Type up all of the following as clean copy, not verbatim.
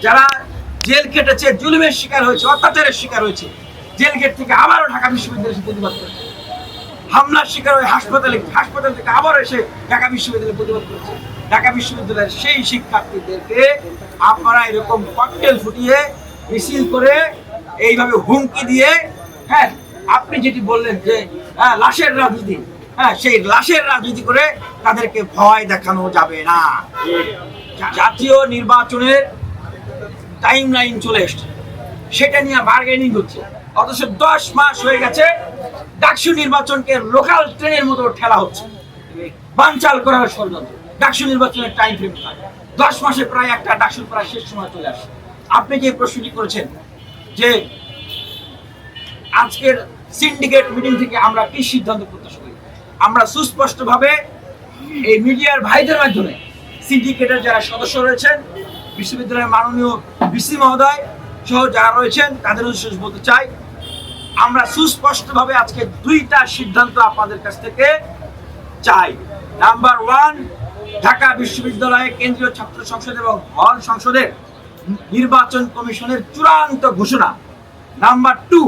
যারা জেল কেটেছে, জুলুমের শিকার হয়েছে, অত্যাচারের শিকার হয়েছে, জেল গেট থেকে আবারও ঢাকা বিশ্ববিদ্যালয়ে এসে প্রতিবাদ করেছে। হামলার শিকার হয়ে হাসপাতাল থেকে আবার এসে ঢাকা বিশ্ববিদ্যালয়ে প্রতিবাদ করেছে। ঢাকা বিশ্ববিদ্যালয়ের সেই শিক্ষার্থীদেরকে আপনারা এরকম ককটেল ফুটিয়ে মিছিল করে এইভাবে হুমকি দিয়ে, হ্যাঁ আপনি যেটি বললেন যে লাশের রাজনীতি, হ্যাঁ সেই লাশের রাজনীতি করে তাদেরকে ভয় দেখানো যাবে না। জাতীয় নির্বাচনের টাইম লাইন চলে এসছে, সেটা নিয়ে বার্গেনিং হচ্ছে, অথচ 10 মাস হয়ে গেছে ডাকসু নির্বাচনকে লোকাল ট্রেনের মতো ঠেলা হচ্ছে, বানচাল করার ষড়যন্ত্র। ডাকসু নির্বাচনের টাইম ফ্রেম থাকে 10 মাসে, প্রায় একটা ডাকসুর প্রায় শেষ সময় চলে আসে। আপনি যে প্রশ্নটি করেছেন যে আজকের সিন্ডিকেট মিটিং থেকে আমরা কি সিদ্ধান্ত প্রত্যাশা করি, আমরা সুস্পষ্টভাবে এই মিডিয়ার ভাইদের মাধ্যমে সিন্ডিকেটের যারা সদস্য রয়েছেন, বিশ্ববিদ্যালয়ের মাননীয় ভিসি মহোদয় সহ যারা রয়েছেন তাদের উদ্দেশ্যে বলতে চাই, আমরা সুস্পষ্টভাবে আজকে 2টা সিদ্ধান্ত আপনাদের কাছ থেকে চাই। নাম্বার 1, ঢাকা বিশ্ববিদ্যালয়ে কেন্দ্রীয় ছাত্র সংসদ এবং হল সংসদের নির্বাচন কমিশনের চূড়ান্ত ঘোষণা। নাম্বার 2,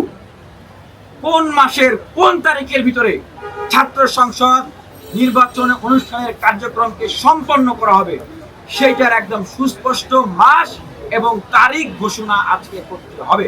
কোন মাসের কোন তারিখের ভিতরে ছাত্র সংসদ নির্বাচন অনুষ্ঠানের কার্যক্রমকে সম্পন্ন করা হবে, সেইটার একদম সুস্পষ্ট মাস এবং তারিখ ঘোষণা আজকে করতে হবে।